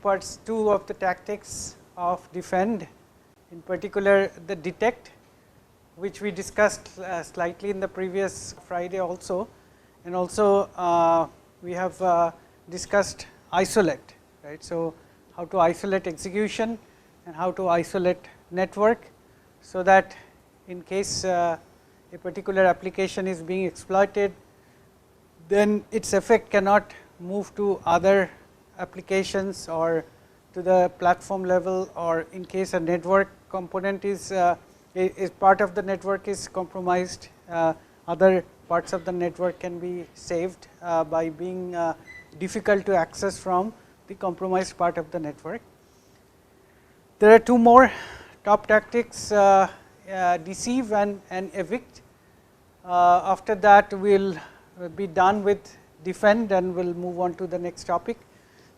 parts 2 of the tactics of DEF3ND, in particular the detect, which we discussed slightly in the previous Friday also, and also we have discussed isolate, right. So, how to isolate execution and how to isolate network, so that in case a particular application is being exploited, then its effect cannot move to other applications or to the platform level, or in case a network component is part of the network is compromised, other parts of the network can be saved by being difficult to access from the compromised part of the network. There are two more top tactics, deceive and evict. After that we will be done with DEF3ND and we will move on to the next topic.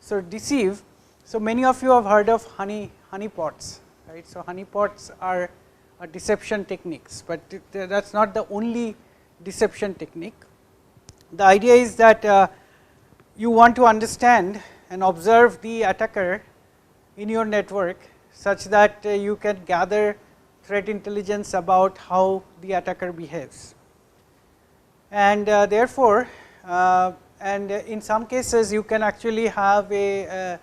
So, deceive. So, many of you have heard of honeypots, right. So, honeypots are deception techniques, but that is not the only deception technique. The idea is that you want to understand and observe the attacker in your network, such that you can gather threat intelligence about how the attacker behaves. And therefore, and in some cases you can actually have a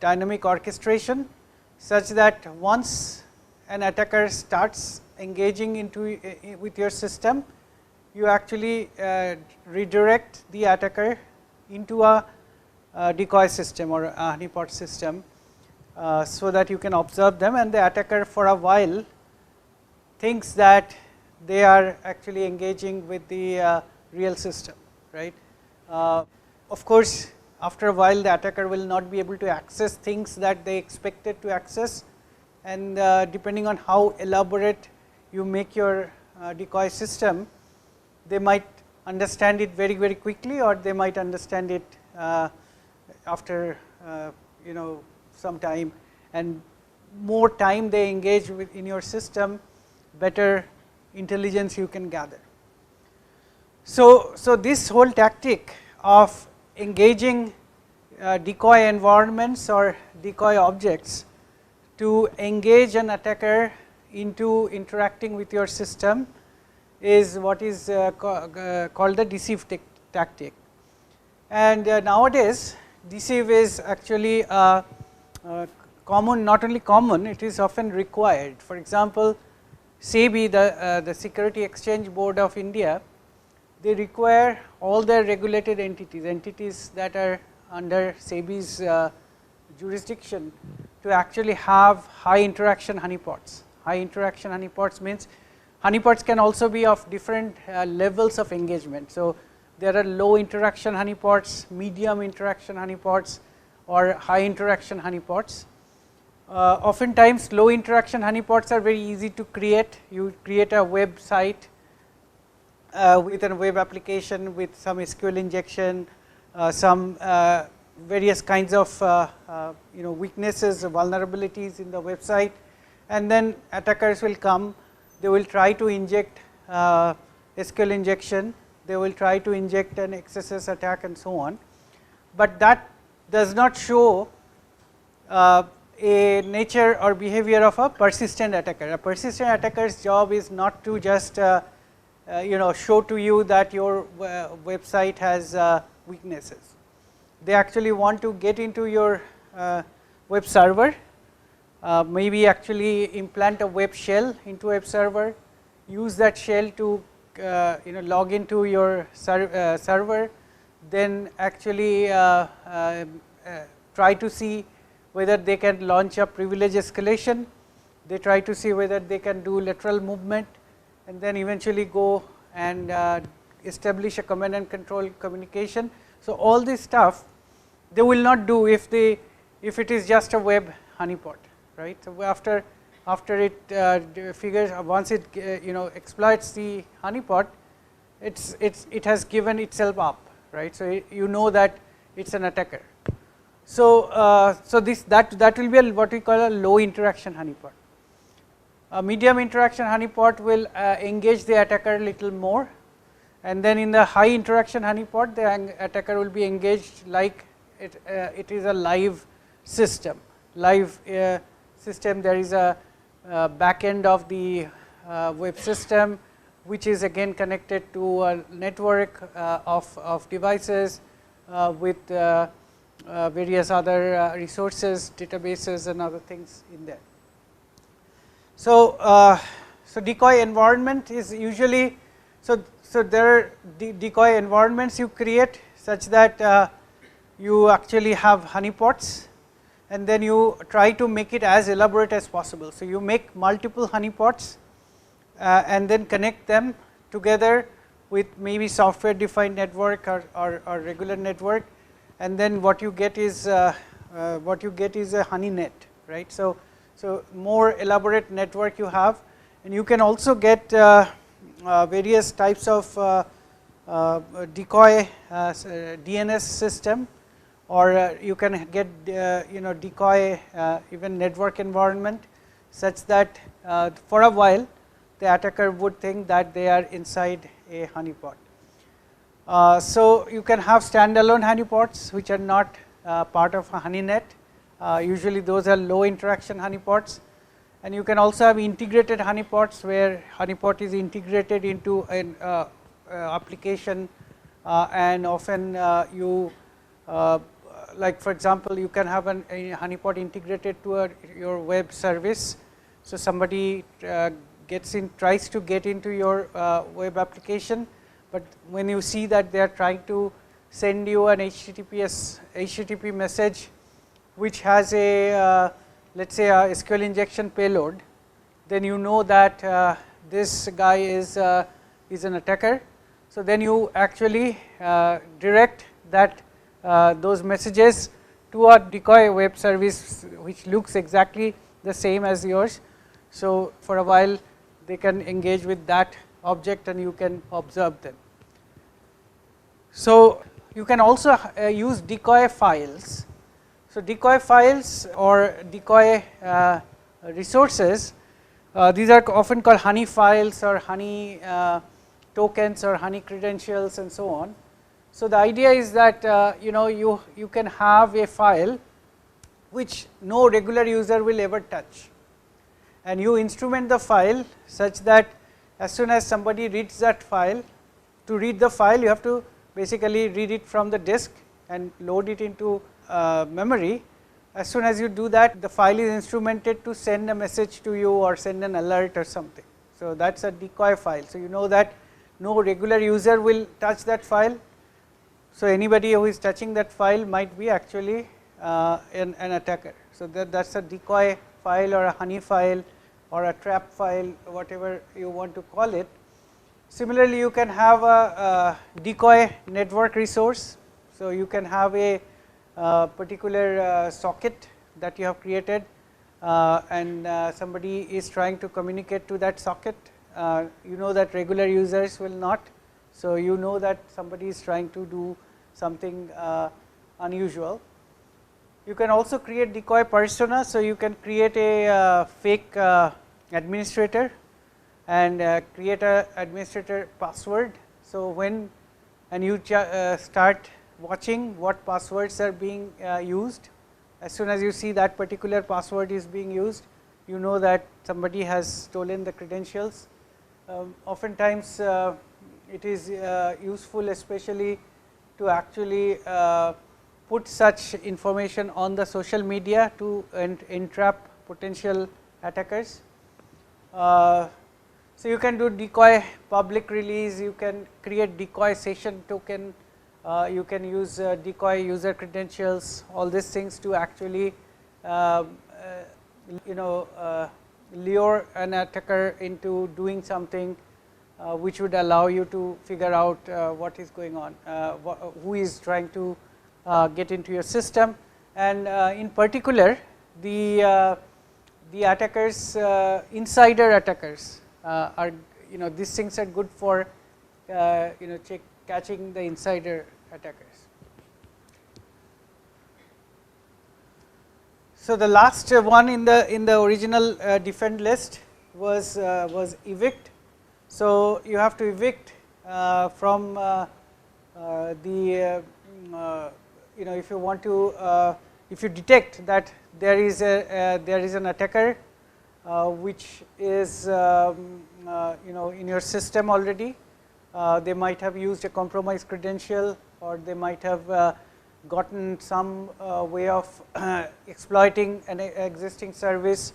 dynamic orchestration, such that once an attacker starts engaging into with your system, you actually redirect the attacker into a decoy system or a honeypot system, so that you can observe them, and the attacker for a while thinks that they are actually engaging with the real system, right. Of course, after a while the attacker will not be able to access things that they expected to access, and depending on how elaborate you make your decoy system, they might understand it very, very quickly, or they might understand it after some time, and more time they engage with in your system, better intelligence you can gather. So, this whole tactic of engaging decoy environments or decoy objects to engage an attacker into interacting with your system is what is called the deceive tactic. And nowadays deceive is actually common, not only common, it is often required. For example, SEBI, the Security Exchange Board of India, they require all their regulated entities that are under SEBI's jurisdiction to actually have high interaction honeypots. High interaction honeypots means honeypots can also be of different levels of engagement. So, there are low interaction honeypots, medium interaction honeypots, or high interaction honeypots. Oftentimes low interaction honeypots are very easy to create. You create a website with a web application with some SQL injection, some various kinds of weaknesses, vulnerabilities in the website, and then attackers will come. They will try to inject SQL injection, they will try to inject an XSS attack and so on, but that does not show a nature or behavior of a persistent attacker. A persistent attacker's job is not to just show to you that your website has weaknesses. They actually want to get into your web server, maybe actually implant a web shell into web server, use that shell to log into your server, then actually try to see whether they can launch a privilege escalation, they try to see whether they can do lateral movement, and then eventually go and establish a command and control communication. So, all this stuff they will not do if it is just a web honeypot, right. So, after it figures, once it exploits the honeypot, it has given itself up, right. So, you know that it is an attacker. So, that will be what we call a low interaction honeypot. A medium interaction honeypot will engage the attacker a little more, and then in the high interaction honeypot the attacker will be engaged like it is a live system. Live system, there is a back end of the web system, which is again connected to a network of devices with various other resources, databases and other things in there. So, so decoy environment is usually, so there are decoy environments you create such that you actually have honeypots, and then you try to make it as elaborate as possible. So, you make multiple honeypots and then connect them together with maybe software defined network or regular network, and then what you get is a honey net, right. So, more elaborate network you have, and you can also get various types of decoy DNS system, or you can get decoy even network environment, such that for a while the attacker would think that they are inside a honeypot. So, you can have standalone honeypots which are not part of a honey net. Usually those are low interaction honeypots, and you can also have integrated honeypots where honeypot is integrated into an application, and often you like for example, you can have a honeypot integrated to your web service. So, somebody tries to get into your web application, but when you see that they are trying to send you an HTTP message which has a let us say a SQL injection payload, then you know that this guy is an attacker. So, then you actually direct that those messages to a decoy web service which looks exactly the same as yours. So, for a while they can engage with that object and you can observe them. So, you can also use decoy files. So, decoy files or decoy resources, these are often called honey files or honey tokens or honey credentials and so on. So, the idea is that you can have a file which no regular user will ever touch, and you instrument the file such that as soon as somebody reads that file, to read the file you have to basically read it from the disk and load it into memory. As soon as you do that, the file is instrumented to send a message to you or send an alert or something. So, that is a decoy file. So, you know that no regular user will touch that file. So, anybody who is touching that file might be actually an attacker. So, that is a decoy file or a honey file or a trap file, whatever you want to call it. Similarly, you can have a decoy network resource. So, you can have a particular socket that you have created, and somebody is trying to communicate to that socket. You know that regular users will not. So, you know that somebody is trying to do something unusual. You can also create decoy persona. So, you can create a fake administrator and create a administrator password. So, when you start watching what passwords are being used, as soon as you see that particular password is being used, you know that somebody has stolen the credentials. Oftentimes it is useful, especially to actually put such information on the social media to entrap potential attackers. So, you can do decoy public release, you can create decoy session token, you can use decoy user credentials, all these things to actually lure an attacker into doing something which would allow you to figure out what is going on, who is trying to get into your system. And in particular, the attackers, insider attackers are, these things are good for catching the insider attackers. So, the last one in the original DEF3ND list was evict. So, you have to evict from the if you want to if you detect that there is an attacker which is in your system already, they might have used a compromised credential, or they might have gotten some way of exploiting an existing service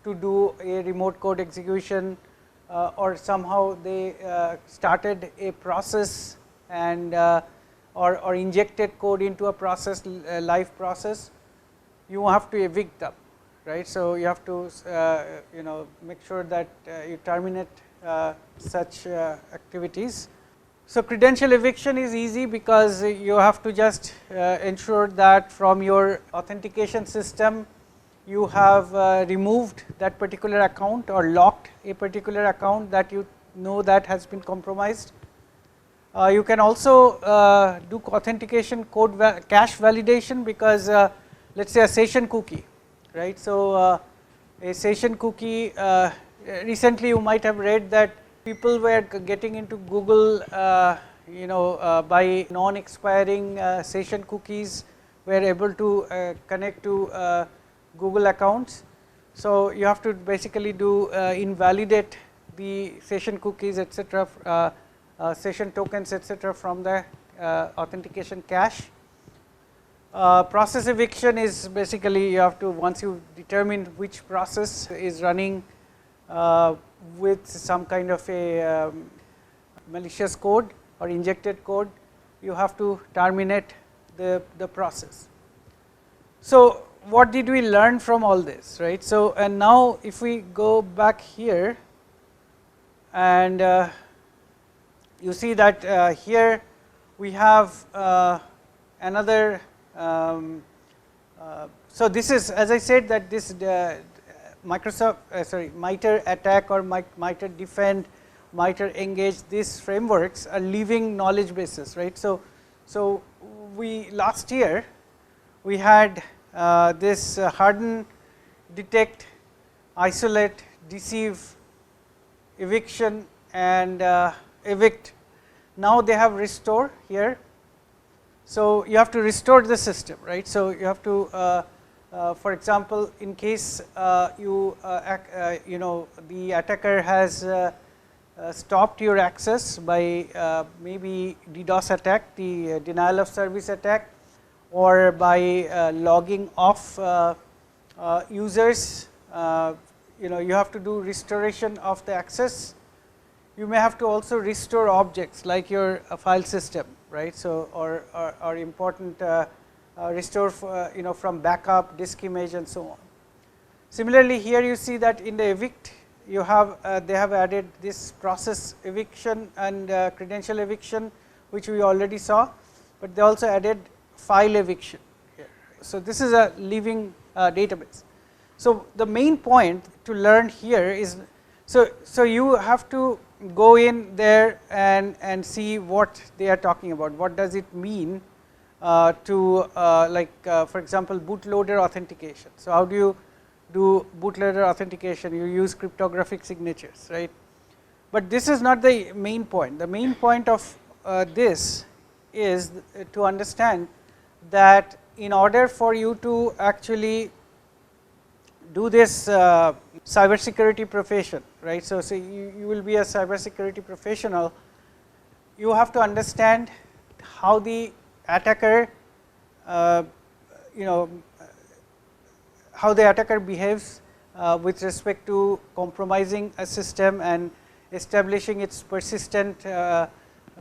to do a remote code execution, or somehow they started a process and or injected code into a process, live process. You have to evict them, right? So you have to make sure that you terminate such activities. So credential eviction is easy because you have to just ensure that from your authentication system you have removed that particular account or locked a particular account that you know that has been compromised. You can also do authentication code cache validation, because let us say a session cookie, right. So a session cookie, recently you might have read that people were getting into Google by non-expiring session cookies, were able to connect to Google accounts. So you have to basically do invalidate the session cookies, etc., session tokens, etc., from the authentication cache. Process eviction is basically you have to, once you determine which process is running with some kind of a malicious code or injected code, you have to terminate the process. So what did we learn from all this, right? So and now if we go back here and you see that here we have another so this is, as I said, that this MITRE attack or MITRE defend, MITRE engage, these frameworks are living knowledge bases, right. So we last year we had this harden, detect, isolate, deceive, eviction and evict. Now they have restore here. So you have to restore the system, right. So you have to for example, in case the attacker has stopped your access by maybe DDoS attack, the denial of service attack, or by logging off users, you have to do restoration of the access. You may have to also restore objects like your file system, right. So or important restore from backup, disk image and so on. Similarly, here you see that in the evict you have they have added this process eviction and credential eviction, which we already saw, but they also added file eviction here. So this is a living database. So the main point to learn here is, so you have to go in there and see what they are talking about. What does it mean for example, bootloader authentication. So how do you do bootloader authentication? You use cryptographic signatures, right. But this is not the main point. The main point of this is to understand that in order for you to actually do this cybersecurity profession, right. So you will be a cybersecurity professional. You have to understand how the attacker, how the attacker behaves with respect to compromising a system and establishing its persistent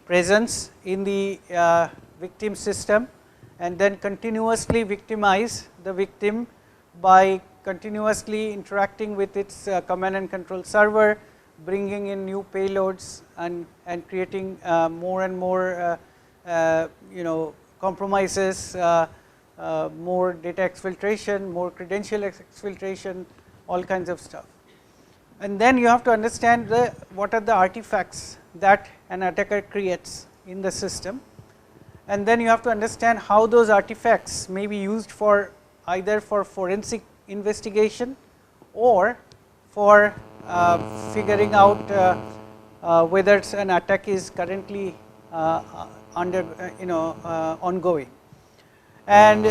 presence in the victim system, and then continuously victimize the victim by continuously interacting with its command and control server, bringing in new payloads and creating more and more compromises, more data exfiltration, more credential exfiltration, all kinds of stuff. And then you have to understand what are the artifacts that an attacker creates in the system, and then you have to understand how those artifacts may be used for either for forensic investigation or for figuring out whether an attack is currently ongoing. And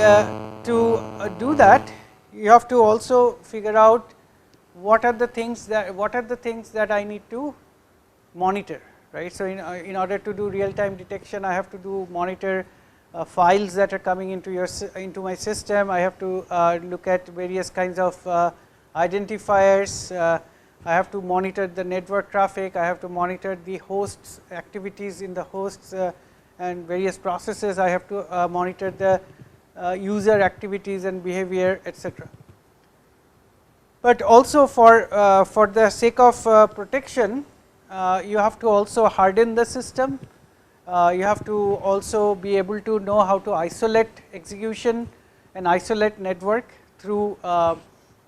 to do that, you have to also figure out what are the things that I need to monitor, right. So, in order to do real time detection, I have to monitor files that are coming into my system. I have to look at various kinds of identifiers. I have to monitor the network traffic. I have to monitor the hosts activities in the hosts and various processes. I have to monitor the user activities and behavior, etc. But also for the sake of protection, you have to also harden the system. You have to also be able to know how to isolate execution and isolate network through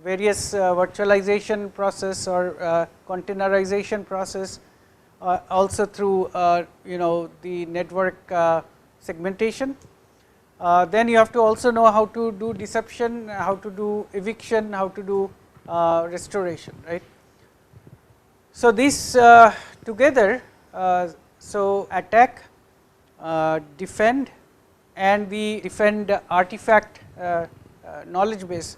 various virtualization process or containerization process, also through the network segmentation. Then you have to also know how to do deception, how to do eviction, how to do restoration, right. So, these together, so attack, defend and the defend artifact knowledge base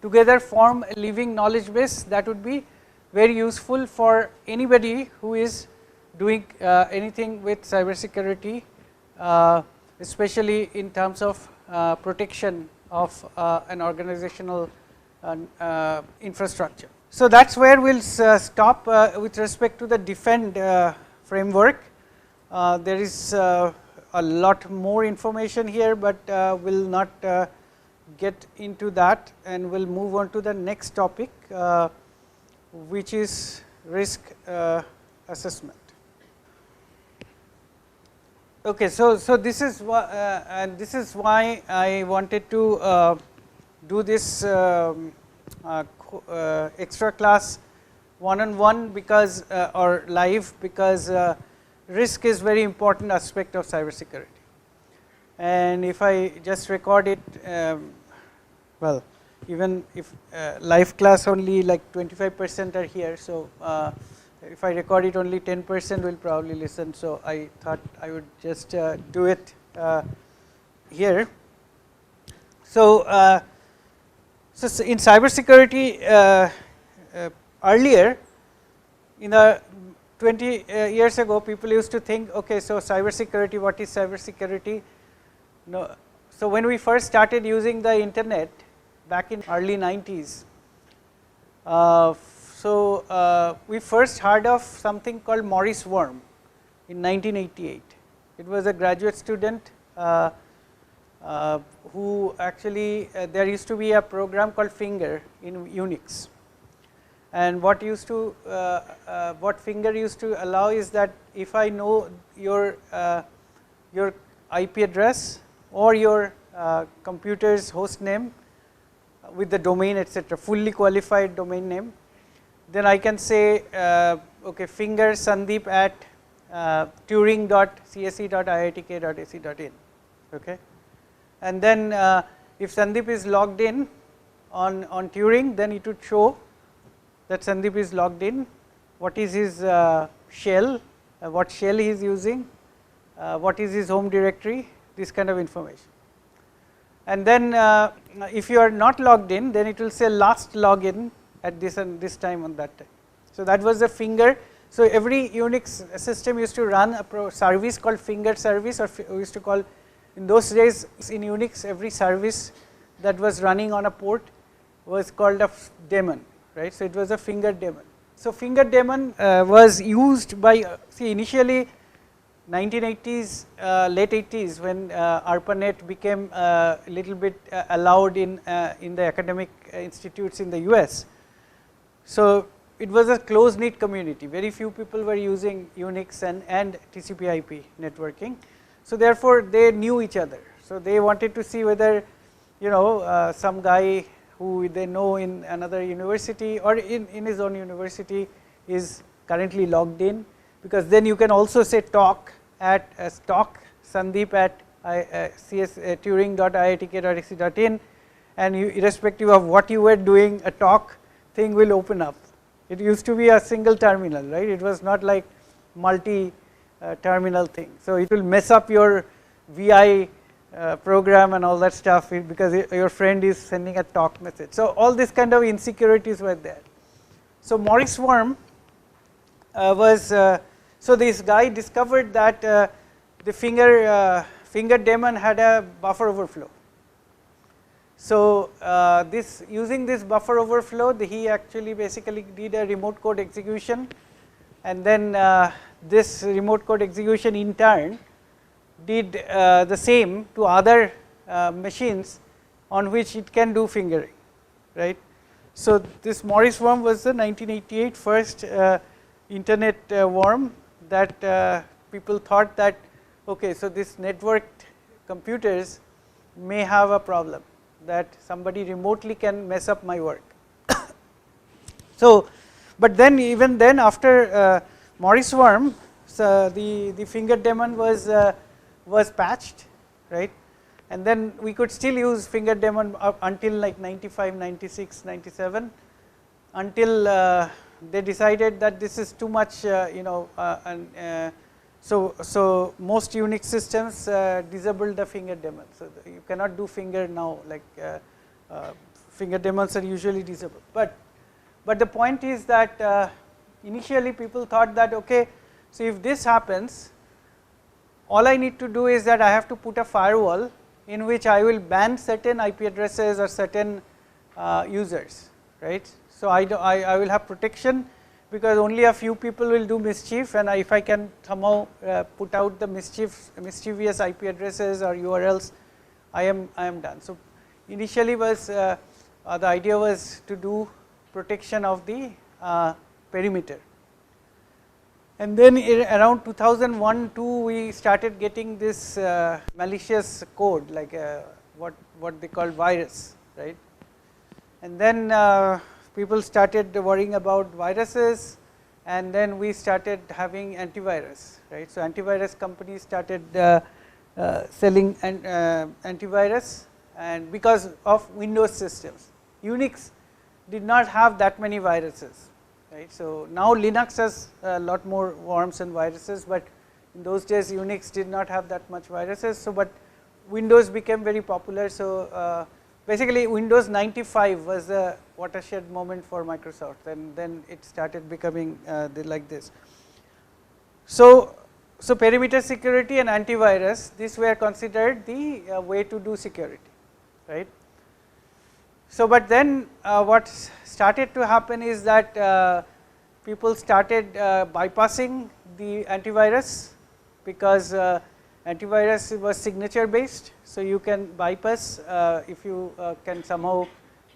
together form a living knowledge base that would be very useful for anybody who is doing anything with cyber security, especially in terms of protection of an organizational infrastructure. So, that is where we will stop with respect to the DEF3ND framework. There is a lot more information here, but we will not get into that, and we will move on to the next topic, which is risk assessment. Okay, so this is and this is why I wanted to do this extra class one-on-one, because or live, because risk is very important aspect of cyber security. And if I just record it, well, even if live class only like 25% are here, so if I record it only 10% will probably listen. So, I thought I would just do it here. So, so in cyber security, earlier in the 20 years ago, people used to think, okay, so cyber security, what is cyber security? No. So, when we first started using the internet back in early 90s, we first heard of something called Morris worm in 1988. It was a graduate student who actually, there used to be a program called Finger in Unix. And what what Finger used to allow is that if I know your IP address or your computer's host name with the domain, etc., fully qualified domain name, then I can say, okay, Finger Sandeep at turing.cse.iitk.ac.in, okay. And then if Sandeep is logged in on Turing, then it would show that Sandeep is logged in, what is his shell, what shell he is using, what is his home directory, this kind of information. And then if you are not logged in, then it will say last login at this and this time on that time. So, that was the Finger. So, every Unix system used to run a service called Finger service, or we used to call, in those days in Unix, every service that was running on a port was called a daemon, right. So, it was a Finger daemon. So, Finger daemon was used by, initially 1980s, late 80s, when ARPANET became a little bit allowed in the academic institutes in the US. So, it was a close knit community, very few people were using Unix and TCP IP networking. So, therefore, they knew each other. So, they wanted to see whether some guy who they know in another university or in his own university is currently logged in, because then you can also say talk at talk Sandeep at turing.iitk.ac.in, and irrespective of what you were doing, a talk thing will open up. It used to be a single terminal, right. It was not like multi terminal thing. So, it will mess up your VI program and all that stuff, because your friend is sending a talk message. So all these kind of insecurities were there. So Morris worm so this guy discovered that the finger daemon had a buffer overflow. So using this buffer overflow, he actually basically did a remote code execution, and then this remote code execution in turn did the same to other machines on which it can do fingering, right. So this Morris worm was the 1988 first internet worm that people thought that, okay, so this networked computers may have a problem, that somebody remotely can mess up my work. So, but then even then after Morris worm, so the finger daemon was patched, right, and then we could still use finger daemon up until like 95, 96, 97, until they decided that this is too much, so most Unix systems disabled the finger daemon. So you cannot do finger now, like finger daemons are usually disabled. But the point is that initially people thought that, okay, so if this happens, all I need to do is that I have to put a firewall in which I will ban certain IP addresses or certain users, right. So I will have protection, because only a few people will do mischief, and if I can somehow put out the mischievous IP addresses or URLs, I am done. So initially was the idea was to do protection of the perimeter, and then around 2001-2 we started getting this malicious code, like what they call virus, right, and then people started worrying about viruses, and then we started having antivirus, right. So antivirus companies started selling antivirus, and because of Windows systems, Unix did not have that many viruses, right. So now Linux has a lot more worms and viruses, but in those days Unix did not have that much viruses. So but Windows became very popular. So basically Windows 95 was the watershed moment for Microsoft, and then it started becoming like this. So perimeter security and antivirus, these were considered the way to do security, right. So but then what started to happen is that people started bypassing the antivirus, because antivirus was signature based. So you can bypass if you can somehow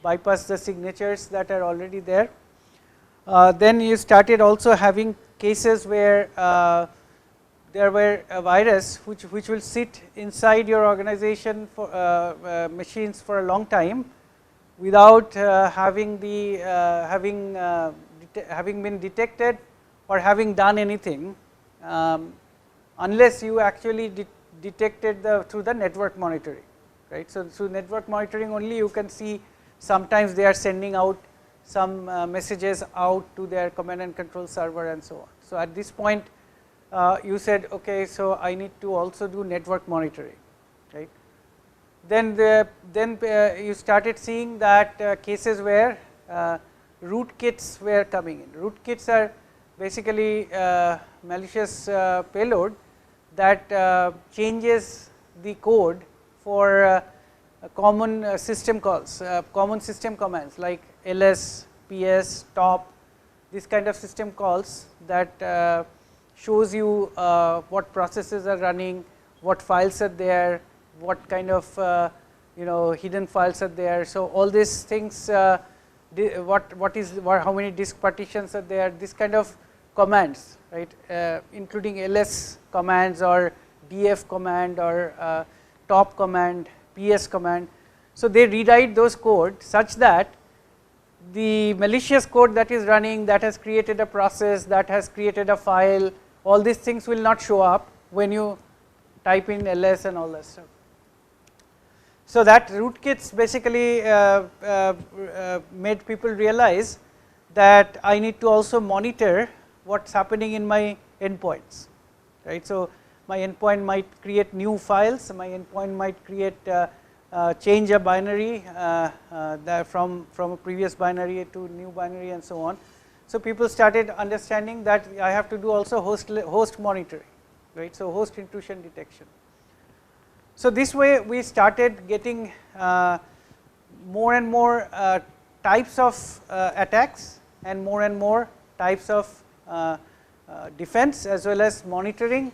bypass the signatures that are already there. Then you started also having cases where there were a virus which will sit inside your organization for machines for a long time without having been detected or having done anything, unless you actually detected through the network monitoring, right. So through network monitoring only you can see sometimes they are sending out some messages out to their command and control server and so on. So at this point you said, okay, so I need to also do network monitoring, right. Then you started seeing that cases where rootkits were coming in. Rootkits are basically malicious payload that changes the code for common system calls, common system commands like ls, ps, top, this kind of system calls that shows you what processes are running, what files are there, what kind of hidden files are there. So all these things, how many disk partitions are there, this kind of commands, right, including ls commands or df command or top command, ps command. So they rewrite those code such that the malicious code that is running, that has created a process, that has created a file, all these things will not show up when you type in ls and all that stuff. So that rootkits basically made people realize that I need to also monitor what's happening in my endpoints, right. So my endpoint might create new files, my endpoint might create change a binary that from a previous binary to new binary and so on. So people started understanding that I have to do also host monitoring, right? So host intrusion detection. So this way we started getting more and more types of attacks and more types of defense, as well as monitoring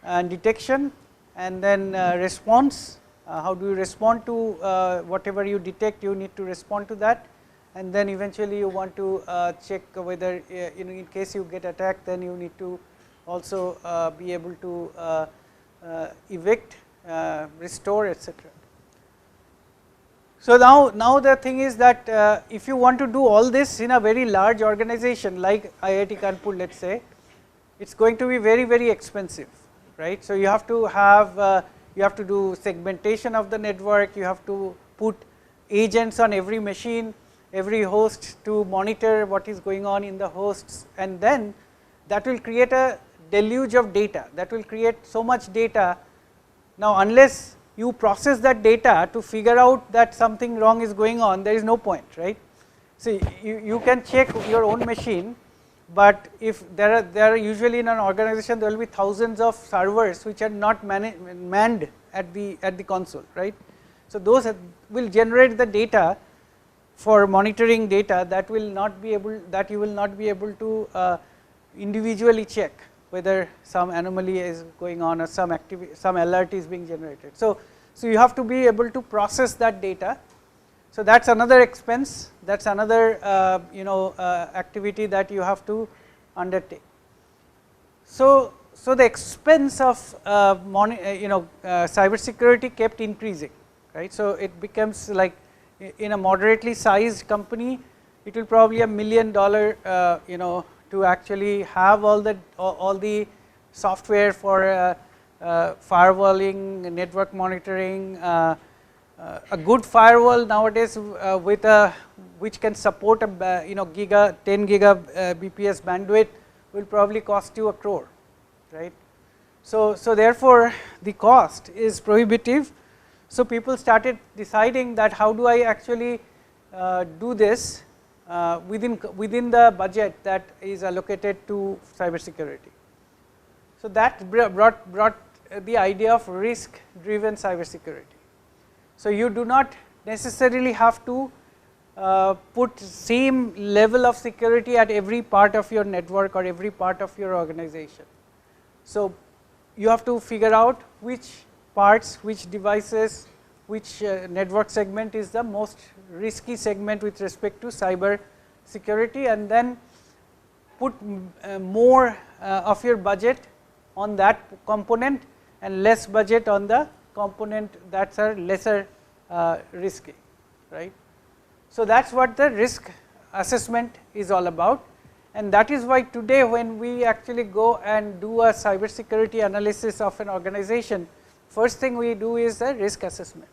and detection, and then response. How do you respond to whatever you detect? You need to respond to that, and then eventually you want to check whether in case you get attacked, then you need to also be able to evict, restore, etc. So now the thing is that if you want to do all this in a very large organization like IIT Kanpur, let's say, it's going to be very expensive, right? So you have to have you have to do segmentation of the network, you have to put agents on every machine, every host to monitor what is going on in the hosts, and then that will create a deluge of data, that will create so much data. Now unless you process that data to figure out that something wrong is going on, there is no point, right? See, you can check your own machine, but if there are usually in an organization there will be thousands of servers which are not manned at the console, right? So those will generate the data for monitoring data that will not be able, that you will not be able to individually check whether some anomaly is going on or some alert is being generated. So you have to be able to process that data. So that's another expense, that's another activity that you have to undertake. So the expense of cyber security kept increasing, right? So it becomes like in a moderately sized company, it will probably $1 million to actually have all the software for firewalling, network monitoring. A good firewall nowadays with which can support a 10 Gbps bandwidth will probably cost you 1 crore, right? So therefore the cost is prohibitive. So people started deciding that how do I actually do this within the budget that is allocated to cyber security. So that brought the idea of risk driven cyber security. So you do not necessarily have to put same level of security at every part of your network or every part of your organization. So you have to figure out which parts, which devices, which network segment is the most risky segment with respect to cyber security, and then put more of your budget on that component and less budget on the component that are lesser risky, right. So that's what the risk assessment is all about, and that is why today when we actually go and do a cyber security analysis of an organization, first thing we do is a risk assessment.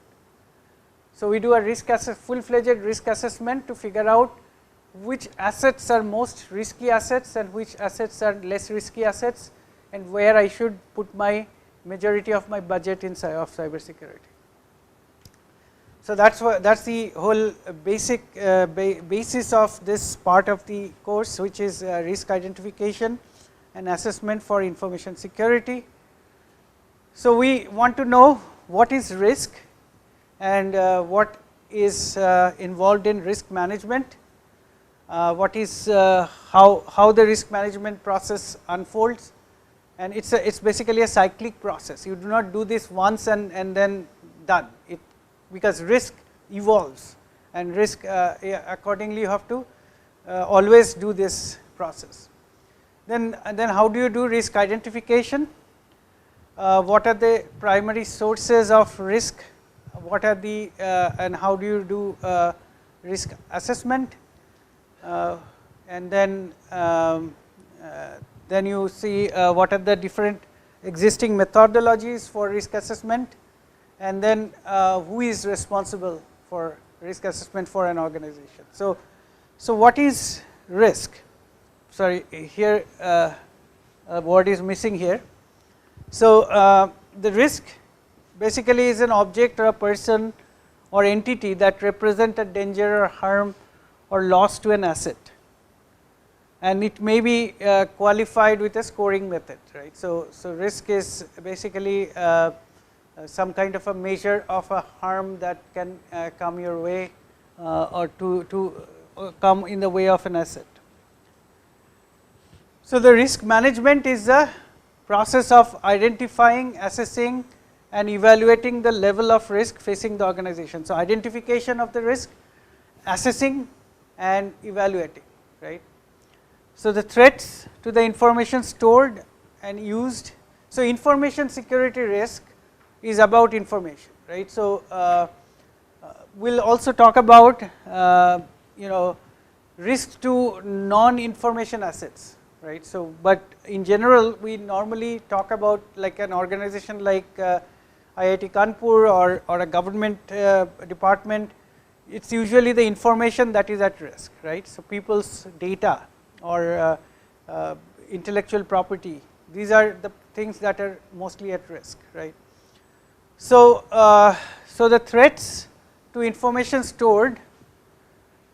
So we do a full-fledged risk assessment to figure out which assets are most risky assets and which assets are less risky assets, and where I should put my majority of my budget in cyber security. So that's the whole basic basis of this part of the course, which is risk identification and assessment for information security. So we want to know what is risk and what is involved in risk management, what is how the risk management process unfolds, and it's basically a cyclic process. You do not do this once and then done. Because risk evolves, and risk accordingly you have to always do this process. Then how do you do risk identification? What are the primary sources of risk? What are the and how do you do risk assessment? And then you see what are the different existing methodologies for risk assessment, and then who is responsible for risk assessment for an organization. So what is risk? Sorry, here a word is missing here. So, the risk basically is an object or a person or entity that represent a danger or harm or loss to an asset, and it may be qualified with a scoring method, right. So, risk is basically some kind of a measure of a harm that can come your way or to come in the way of an asset. So, the risk management is the process of identifying, assessing and evaluating the level of risk facing the organization. So, identification of the risk, assessing and evaluating, right. So, the threats to the information stored and used. So, information security risk is about information, right. So, we will also talk about risk to non-information assets, right. So, but in general we normally talk about like an organization like IIT Kanpur or a government department. It is usually the information that is at risk, right. So, people's data or intellectual property, these are the things that are mostly at risk, right. So, so the threats to information stored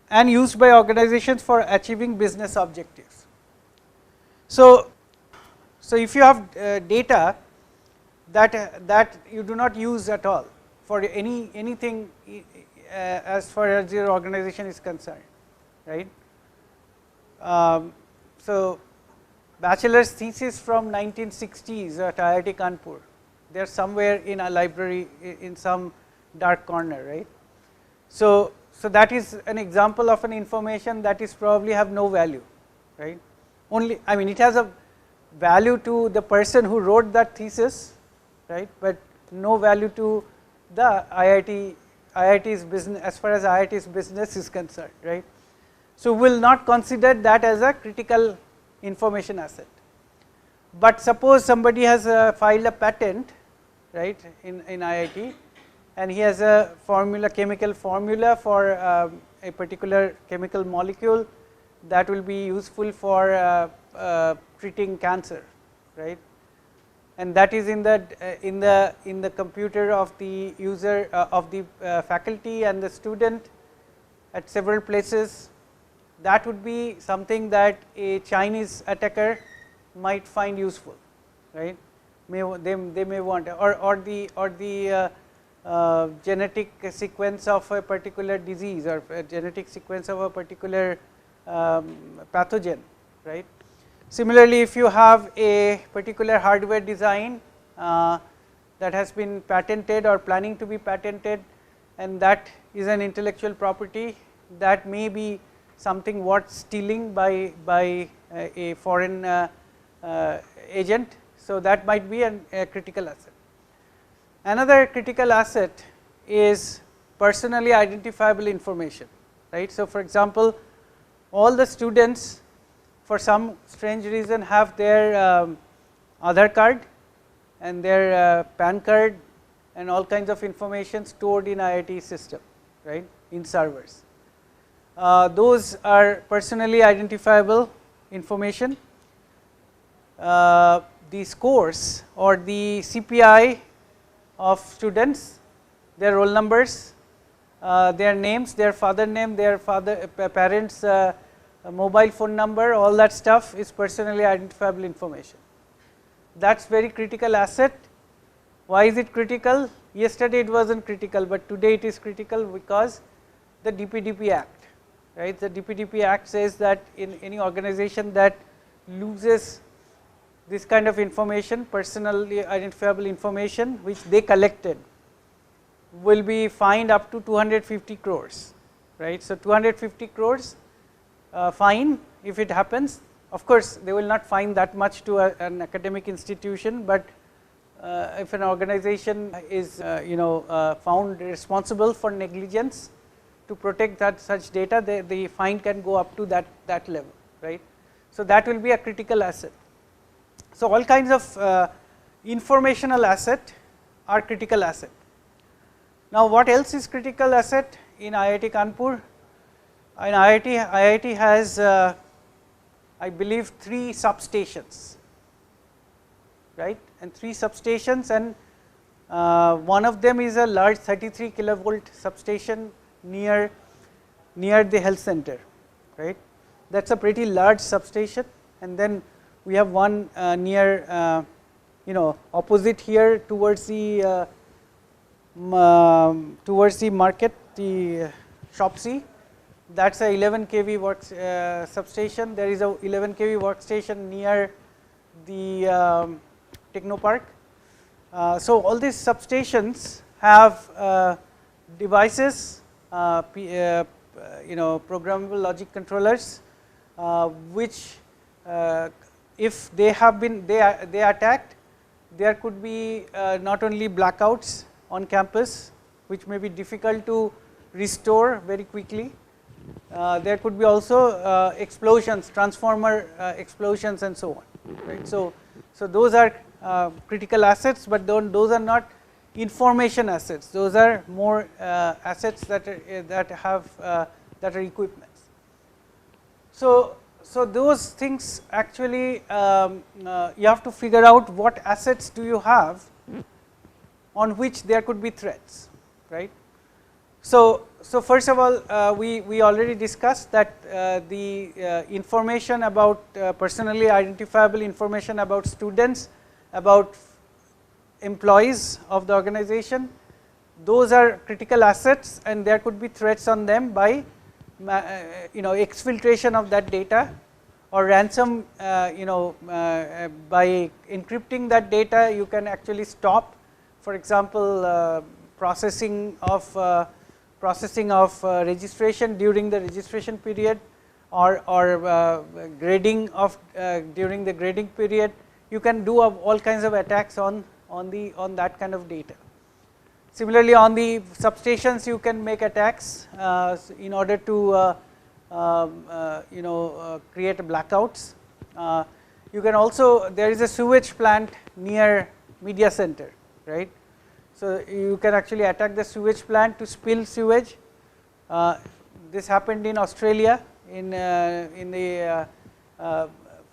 and used by organizations for achieving business objectives. So, if you have data that you do not use at all for anything as far as your organization is concerned, right. So, bachelor's thesis from 1960s at IIT Kanpur, they are somewhere in a library in some dark corner, right. So, that is an example of an information that is probably have no value, right. Only, I mean, it has a value to the person who wrote that thesis, right, but no value to the IIT's business as far as IIT's business is concerned, right. So, we will not consider that as a critical information asset, but suppose somebody has filed a patent, right, in IIT, and he has a formula, chemical formula for a particular chemical molecule that will be useful for treating cancer, right, and that is in the computer of the user of the faculty and the student at several places. That would be something that a Chinese attacker might find useful, right. They may want, or the genetic sequence of a particular disease or a genetic sequence of a particular pathogen, right. Similarly, if you have a particular hardware design that has been patented or planning to be patented, and that is an intellectual property that may be something worth stealing by a foreign agent. So, that might be a critical asset. Another critical asset is personally identifiable information, right. So, for example, all the students for some strange reason have their Aadhaar card and their PAN card and all kinds of information stored in IIT system, right, in servers. Those are personally identifiable information. The scores or the CPI of students, their roll numbers, their names, their father name, their parents mobile phone number, all that stuff is personally identifiable information. That is very critical asset. Why is it critical? Yesterday it was not critical, but today it is critical because the DPDP Act, right. The DPDP Act says that in any organization that loses this kind of information, personally identifiable information which they collected, will be fined up to 250 crores, right. So, 250 crores fine if it happens. Of course, they will not fine that much to an academic institution, but if an organization is found responsible for negligence to protect that such data, the fine can go up to that level, right. So, that will be a critical asset. So, all kinds of informational asset are critical asset. Now, what else is critical asset in IIT Kanpur? In IIT has I believe 3 substations, right, and 3 substations, and one of them is a large 33 kilovolt substation near the health center, right. That is a pretty large substation, and then we have one near opposite here towards the market, the shop C. That is a 11 kV substation. There is a 11 kV workstation near the Techno Park. So all these substations have devices, programmable logic controllers, which if they have been they are attacked, there could be not only blackouts on campus, which may be difficult to restore very quickly. There could be also explosions, transformer explosions, and so on. Right. So those are critical assets, but those are not information assets. Those are more assets that are equipments. So those things actually you have to figure out what assets do you have on which there could be threats, right. So first of all, we already discussed that the information about personally identifiable information about students, about employees of the organization, those are critical assets, and there could be threats on them by exfiltration of that data, or ransom, by encrypting that data you can actually stop, for example, processing of registration during the registration period, or grading of during the grading period. You can do all kinds of attacks on that kind of data. Similarly, on the substations you can make attacks in order to create blackouts. You can also, there is a sewage plant near media center, right. So you can actually attack the sewage plant to spill sewage. This happened in Australia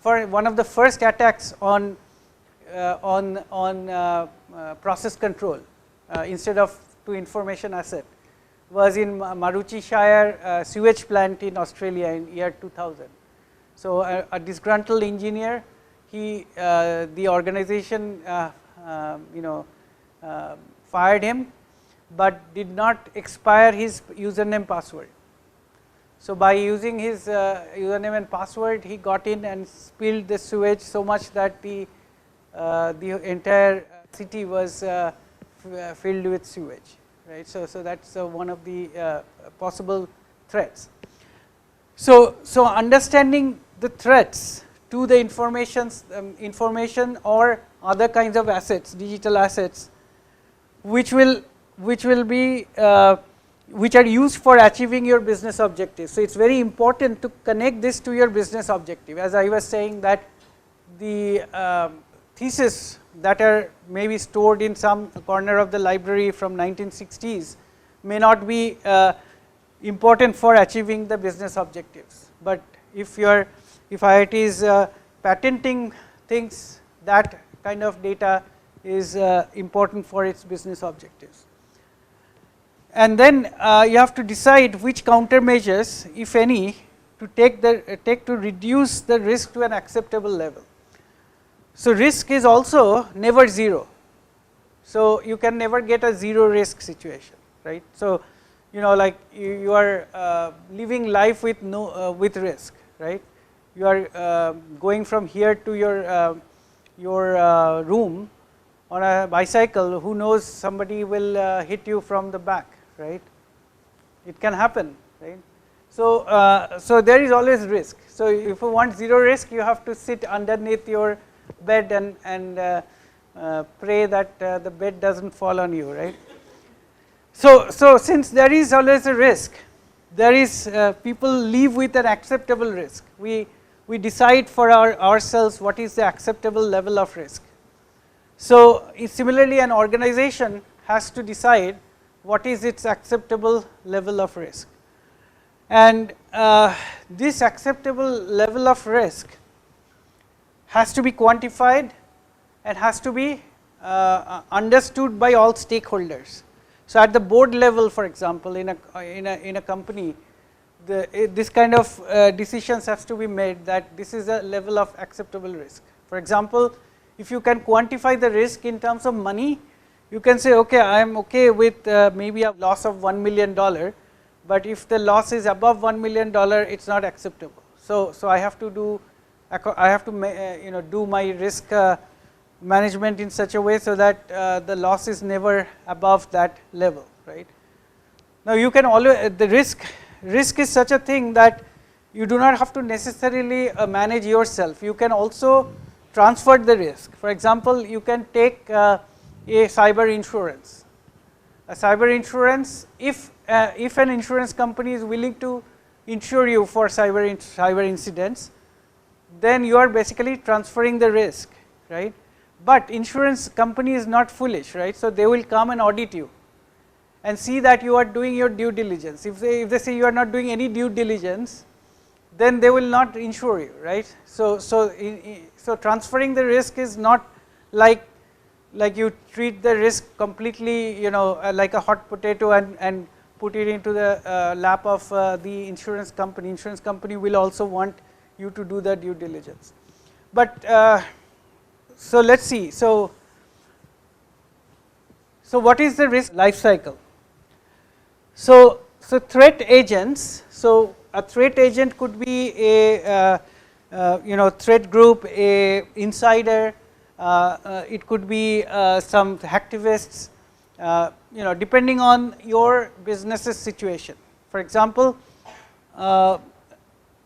for one of the first attacks on process control instead of to information asset was in Maroochydore sewage plant in Australia in year 2000. So a disgruntled engineer, the organization fired him, but did not expire his username password. So by using his username and password, he got in and spilled the sewage so much that the entire city was filled with sewage, right. So that's one of the possible threats. So understanding the threats to the information or other kinds of assets, digital assets, which are used for achieving your business objectives. So it's very important to connect this to your business objective. As I was saying, that the thesis that are maybe stored in some corner of the library from 1960s may not be important for achieving the business objectives, but if IIT is patenting things, that kind of data is important for its business objectives. And then you have to decide which countermeasures, if any, to take to reduce the risk to an acceptable level. So risk is also never zero. So you can never get a zero risk situation, right. So like you are living life with with risk, right. You are going from here to your room on a bicycle. Who knows, somebody will hit you from the back, right. It can happen, right. So there is always risk. So if you want zero risk, you have to sit underneath your bed and pray that the bed doesn't fall on you, right. So since there is always a risk, there is people live with an acceptable risk. We decide for ourselves what is the acceptable level of risk. So similarly, an organization has to decide what is its acceptable level of risk, and this acceptable level of risk has to be quantified and has to be understood by all stakeholders. So, at the board level, for example, in a company, this kind of decisions has to be made that this is a level of acceptable risk. For example, if you can quantify the risk in terms of money, you can say, okay, I am okay with maybe a loss of $1 million, but if the loss is above $1 million, it is not acceptable. So, I have to do do my risk management in such a way, so that the loss is never above that level, right. Now, you can always, the risk is such a thing that you do not have to necessarily manage yourself. You can also transfer the risk. For example, you can take a cyber insurance. A cyber insurance, if an insurance company is willing to insure you for cyber incidents, then you are basically transferring the risk, right. But insurance company is not foolish, right. So, they will come and audit you and see that you are doing your due diligence. If they say you are not doing any due diligence, then they will not insure you, right. So, transferring the risk is not like you treat the risk completely, like a hot potato and put it into the lap of the insurance company. Insurance company will also want you to do the due diligence. But so, let us see. So, what is the risk life cycle? So, threat agents. So, a threat agent could be a threat group, a insider, it could be some hacktivists, depending on your business's situation. For example,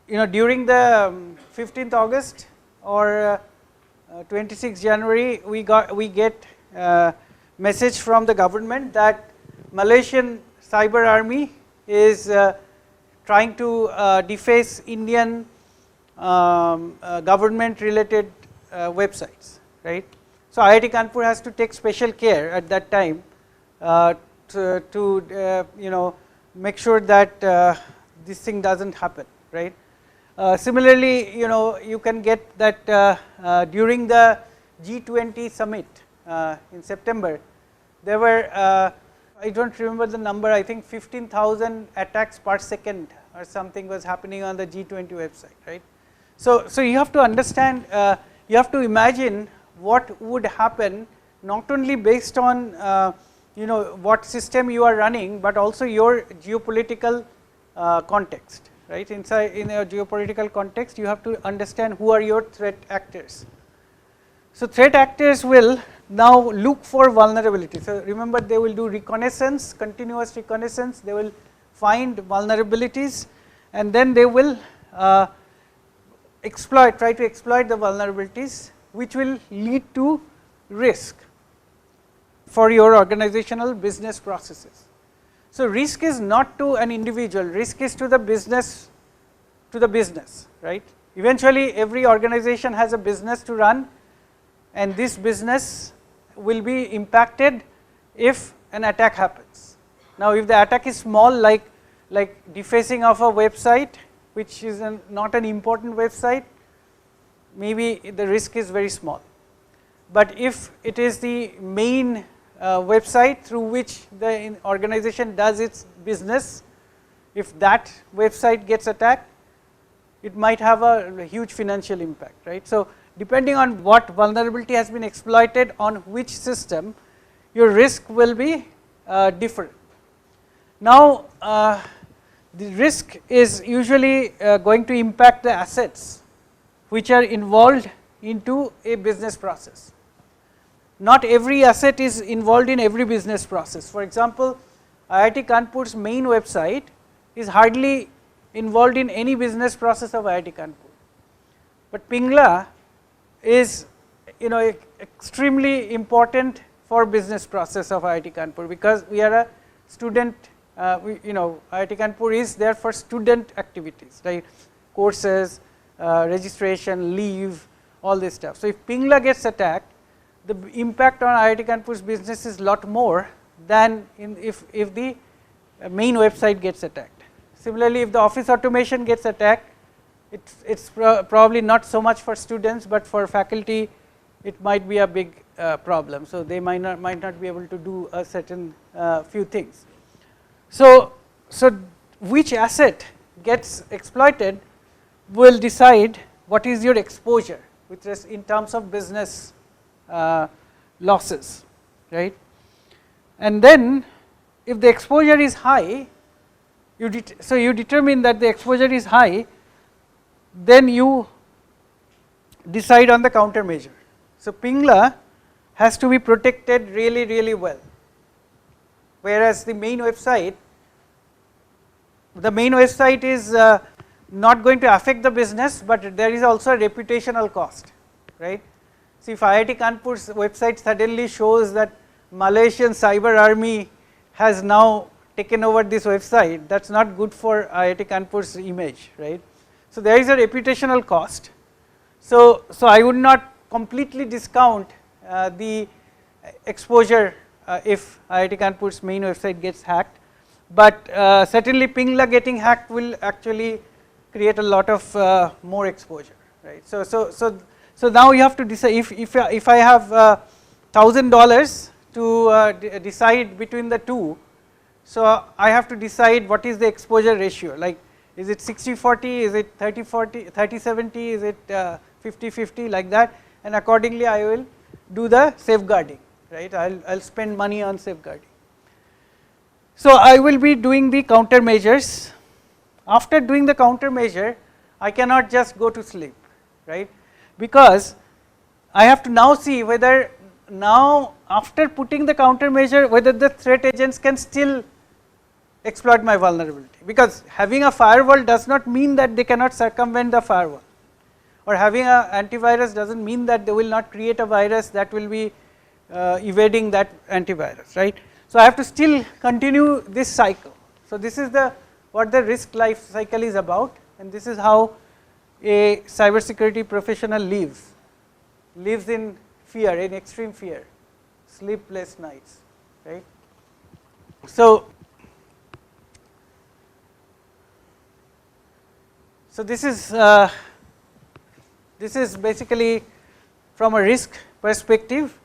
during the 15th August or 26th January, we get message from the government that Malaysian cyber army is trying to deface Indian government related websites, right. So, IIT Kanpur has to take special care at that time to make sure that this thing does not happen, right. Similarly, you can get that during the G20 summit in September, there were I do not remember the number, I think 15,000 attacks per second or something was happening on the G20 website, right. So, you have to understand, you have to imagine what would happen, not only based on what system you are running, but also your geopolitical context, right. In a geopolitical context, you have to understand who are your threat actors. So, threat actors will now look for vulnerability. So, remember, they will do reconnaissance, continuous reconnaissance, they will find vulnerabilities, and then they will try to exploit the vulnerabilities, which will lead to risk for your organizational business processes. So, risk is not to an individual, risk is to the business, right. Eventually, every organization has a business to run, and this business will be impacted if an attack happens. Now, if the attack is small, like defacing of a website, which is not an important website, maybe the risk is very small. But if it is the main website through which the organization does its business, if that website gets attacked, it might have a huge financial impact, right. So, depending on what vulnerability has been exploited on which system, your risk will be different. Now, the risk is usually going to impact the assets which are involved into a business process. Not every asset is involved in every business process. For example, IIT Kanpur's main website is hardly involved in any business process of IIT Kanpur, but Pingla is extremely important for business process of IIT Kanpur, because we are a student, IIT Kanpur is there for student activities, right, courses, registration, leave, all this stuff. So, if Pingla gets attacked, the impact on IIT Kanpur's business is lot more than if the main website gets attacked. Similarly, if the office automation gets attacked, it's probably not so much for students, but for faculty, it might be a big problem. So, they might not be able to do a certain few things. So, which asset gets exploited will decide what is your exposure in terms of business losses, right. And then if the exposure is high, so you determine that the exposure is high, then you decide on the countermeasure. So, Pingla has to be protected really well, whereas the main website is not going to affect the business, but there is also a reputational cost, right. See, if IIT Kanpur's website suddenly shows that Malaysian cyber army has now taken over this website, that is not good for IIT Kanpur's image, right. So, there is a reputational cost. So, I would not completely discount the exposure if IIT Kanpur's main website gets hacked, but certainly Pingla getting hacked will actually create a lot of more exposure, right. So now you have to decide, if I have $1,000 to decide between the two, so I have to decide what is the exposure ratio, like is it 60-40, is it 30-40, 30-70, is it 50-50, like that, and accordingly I will do the safeguarding, right. I will spend money on safeguarding. So, I will be doing the countermeasures. After doing the countermeasure, I cannot just go to sleep, right, because I have to now see whether now after putting the countermeasure, whether the threat agents can still exploit my vulnerability, because having a firewall does not mean that they cannot circumvent the firewall, or having an antivirus does not mean that they will not create a virus that will be evading that antivirus, right. So, I have to still continue this cycle. So, this is what the risk life cycle is about, and this is how a cybersecurity professional lives in fear, in extreme fear, sleepless nights, right. So, this is basically from a risk perspective.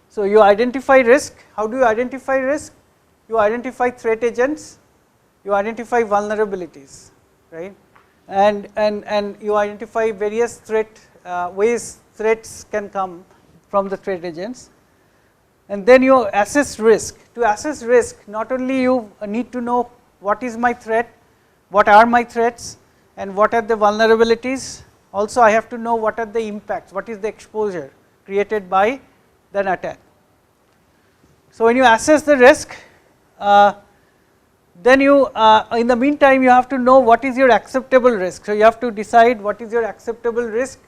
So, you identify risk. How do you identify risk? You identify threat agents, you identify vulnerabilities, right, and you identify various ways threats can come from the threat agents, and then you assess risk. To assess risk, not only you need to know what is my threat, what are my threats, and what are the vulnerabilities. Also, I have to know what are the impacts, what is the exposure created by an attack. So, when you assess the risk, then you in the meantime you have to know what is your acceptable risk. So, you have to decide what is your acceptable risk,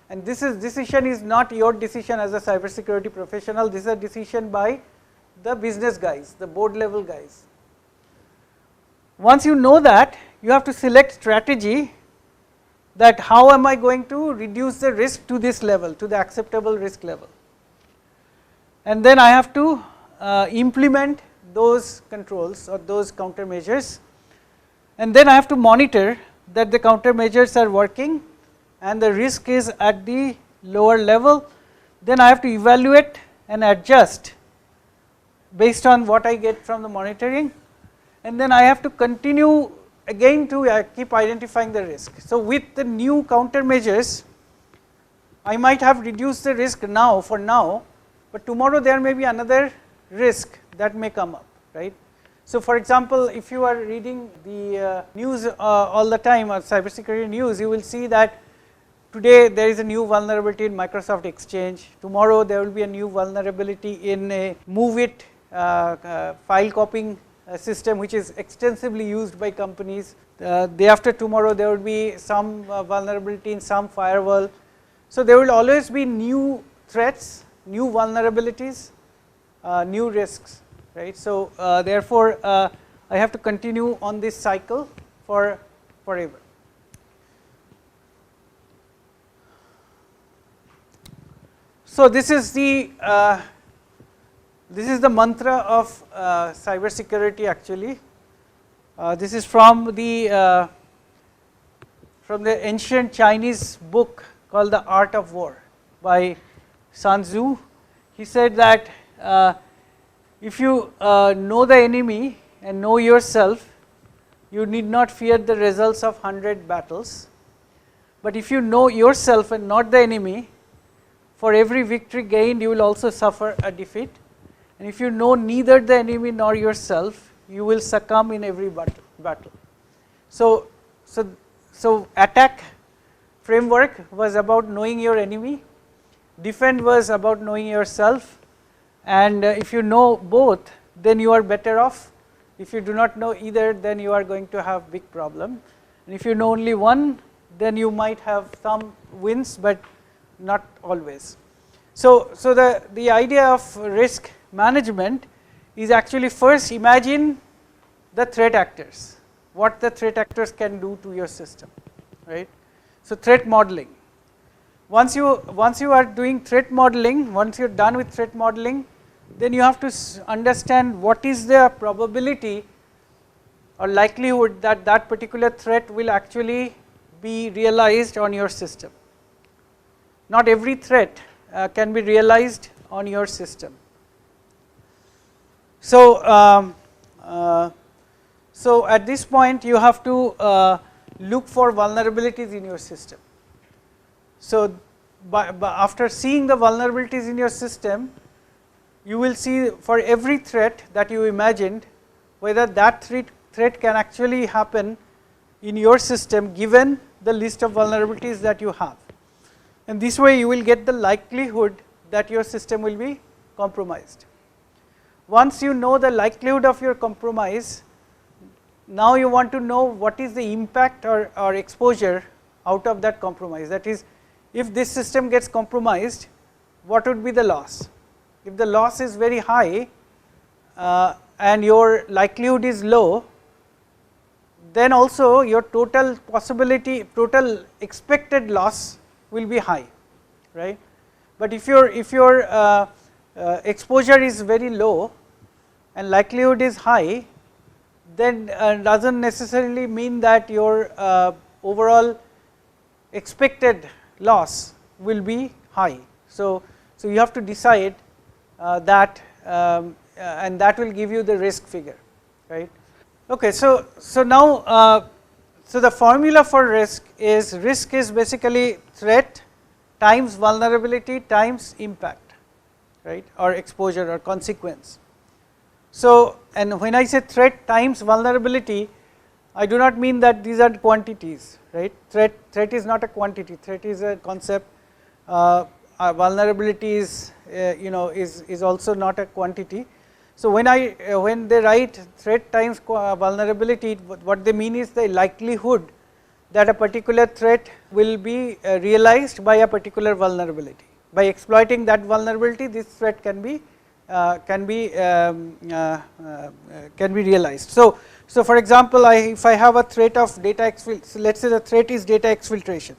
and this decision is not your decision as a cybersecurity professional, this is a decision by the business guys, the board level guys. Once you know that, you have to select strategy, that how am I going to reduce the risk to this level, to the acceptable risk level, and then I have to implement those controls or those countermeasures, and then I have to monitor that the countermeasures are working and the risk is at the lower level. Then I have to evaluate and adjust based on what I get from the monitoring, and then I have to continue again to keep identifying the risk. So, with the new countermeasures, I might have reduced the risk now for now, but tomorrow there may be another risk that may come up, right. So, for example, if you are reading the news all the time, or cybersecurity news, you will see that today there is a new vulnerability in Microsoft Exchange, tomorrow there will be a new vulnerability in a MoveIt file copying system, which is extensively used by companies. Day after tomorrow there will be some vulnerability in some firewall. So, there will always be new threats, new vulnerabilities, new risks, right. So, therefore, I have to continue on this cycle forever. So, this is the mantra of cybersecurity actually. This is from the ancient Chinese book called The Art of War by Sun Tzu. He said that if you know the enemy and know yourself, you need not fear the results of 100 battles. But if you know yourself and not the enemy, for every victory gained you will also suffer a defeat. And if you know neither the enemy nor yourself, you will succumb in every battle. So attack framework was about knowing your enemy, defend was about knowing yourself, and if you know both, then you are better off. If you do not know either, then you are going to have big problem. And if you know only one, then you might have some wins, but not always. So the idea of risk management is actually first imagine the threat actors, what the threat actors can do to your system, right. So threat modeling. Once you are doing threat modeling, once you are done with threat modeling, then you have to understand what is the probability or likelihood that that particular threat will actually be realized on your system. Not every threat can be realized on your system. So at this point you have to look for vulnerabilities in your system. So after seeing the vulnerabilities in your system, you will see for every threat that you imagined whether that threat can actually happen in your system given the list of vulnerabilities that you have. And this way you will get the likelihood that your system will be compromised. Once you know the likelihood of your compromise, now you want to know what is the impact or exposure out of that compromise. That is, if this system gets compromised, what would be the loss? If the loss is very high and your likelihood is low, then also your total possibility, total expected loss will be high, right. But if your exposure is very low and likelihood is high, then does not necessarily mean that your overall expected loss will be high. So you have to decide that and that will give you the risk figure, right. Okay, so now so the formula for risk is basically threat times vulnerability times impact, right, or exposure or consequence. So and when I say threat times vulnerability, I do not mean that these are quantities, right. Threat is not a quantity, threat is a concept. Vulnerability is is also not a quantity. So when they write threat times vulnerability, what they mean is the likelihood that a particular threat will be realized by a particular vulnerability. By exploiting that vulnerability, this threat can be realized. So for example, if I have a threat of data exfiltration, so let us say the threat is data exfiltration,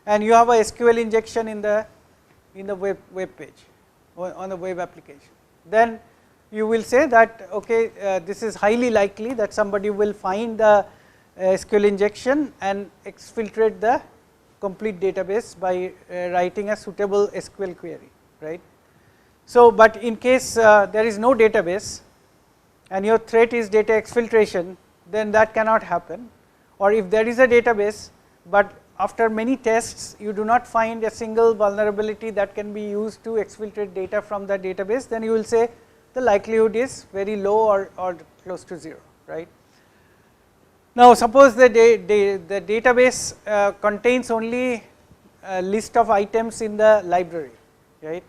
and you have a SQL injection in the web page or on the web application, then you will say that okay, this is highly likely that somebody will find the SQL injection and exfiltrate the complete database by writing a suitable SQL query, right. So but in case there is no database and your threat is data exfiltration, then that cannot happen. Or if there is a database, but after many tests you do not find a single vulnerability that can be used to exfiltrate data from the database, then you will say the likelihood is very low or close to 0, right. Now suppose the database contains only a list of items in the library, right.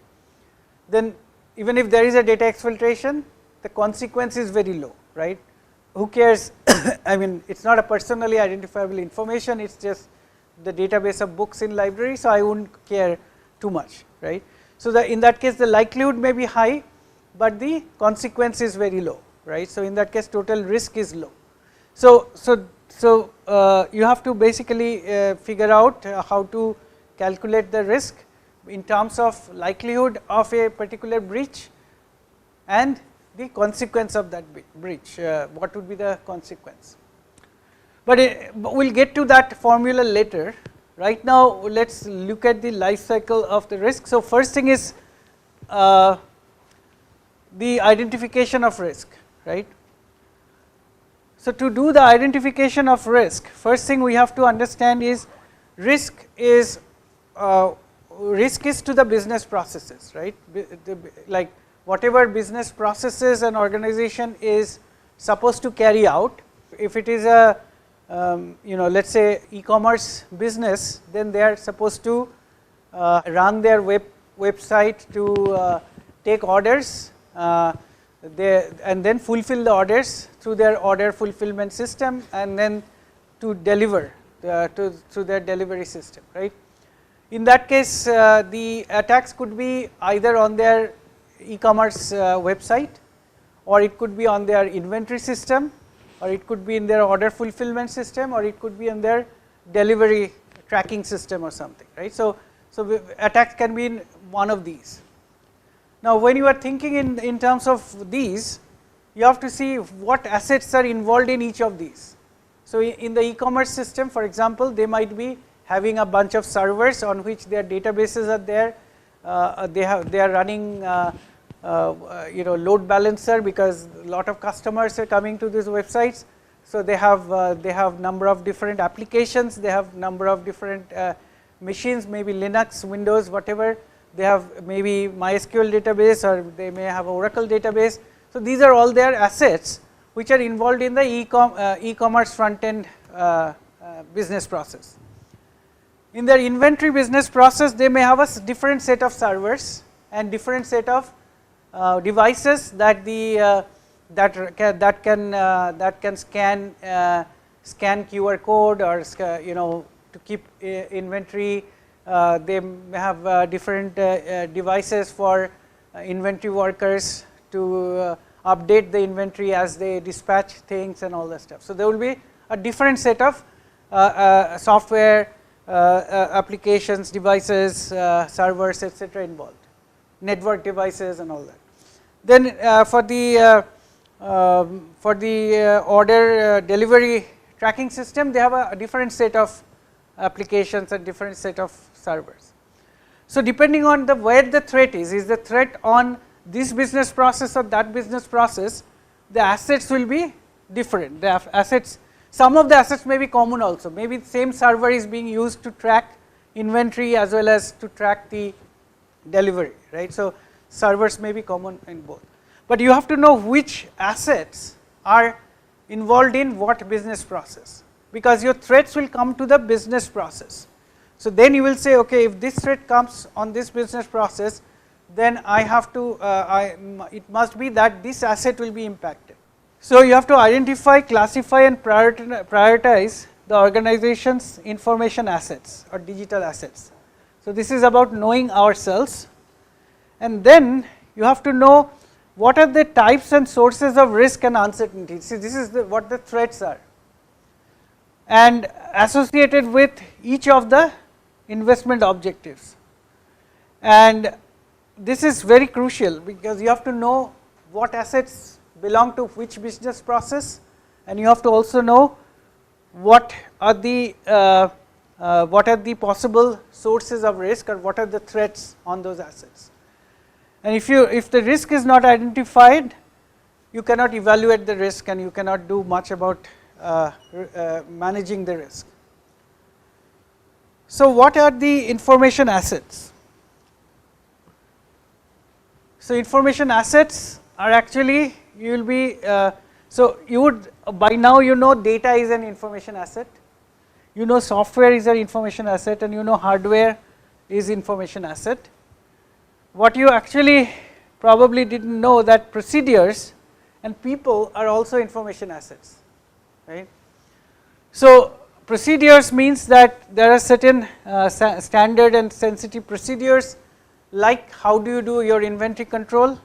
Then even if there is a data exfiltration, the consequence is very low, right. Who cares? I mean, it is not a personally identifiable information, it is just the database of books in library, so I would not care too much, right. So in that case the likelihood may be high, but the consequence is very low, right. So in that case total risk is low. So you have to basically figure out how to calculate the risk in terms of likelihood of a particular breach and the consequence of that breach, what would be the consequence. But we will get to that formula later, right now let us look at the life cycle of the risk. So, first thing is the identification of risk, right. So, to do the identification of risk, first thing we have to understand is risk is to the business processes, right. Like whatever business processes an organization is supposed to carry out, if it is a let us say e-commerce business, then they are supposed to run their website to take orders and then fulfill the orders through their order fulfillment system, and then to deliver through their delivery system, right. In that case, the attacks could be either on their e-commerce website, or it could be on their inventory system, or it could be in their order fulfillment system, or it could be in their delivery tracking system or something, right. So, attacks can be in one of these. Now, when you are thinking in terms of these, you have to see what assets are involved in each of these. So, in the e-commerce system, for example, they might be having a bunch of servers on which their databases are there. They are running load balancer, because a lot of customers are coming to these websites. So, they have number of different applications, they have number of different machines, maybe Linux, Windows, whatever. They have maybe MySQL database, or they may have Oracle database. So, these are all their assets which are involved in the e-commerce front end business process. In their inventory business process, they may have a different set of servers and different set of devices that can scan QR code, or to keep inventory. They may have different devices for inventory workers to update the inventory as they dispatch things and all that stuff. So, there will be a different set of software, applications, devices, servers, etc. involved, network devices and all that. Then for the order delivery tracking system, they have a different set of applications and different set of servers. So, depending on where the threat is the threat on this business process or that business process, the assets will be different. The assets, some of the assets may be common also, maybe the same server is being used to track inventory as well as to track the delivery, right. So, servers may be common in both, but you have to know which assets are involved in what business process, because your threats will come to the business process. So, then you will say, okay, if this threat comes on this business process, then I have to it must be that this asset will be impacted. So, you have to identify, classify and prioritize the organization's information assets or digital assets. So, this is about knowing ourselves, and then you have to know what are the types and sources of risk and uncertainty. See, this is what the threats are, and associated with each of the investment objectives. And this is very crucial, because you have to know what assets belong to which business process, and you have to also know what are the possible sources of risk, or what are the threats on those assets. And if the risk is not identified, you cannot evaluate the risk, and you cannot do much about managing the risk. So, what are the information assets? So, information assets are actually, you will be, so you would by now you know data is an information asset, you know software is an information asset, and you know hardware is information asset. What you actually probably did not know, that procedures and people are also information assets, right. So, procedures means that there are certain standard and sensitive procedures, like how do you do your inventory control,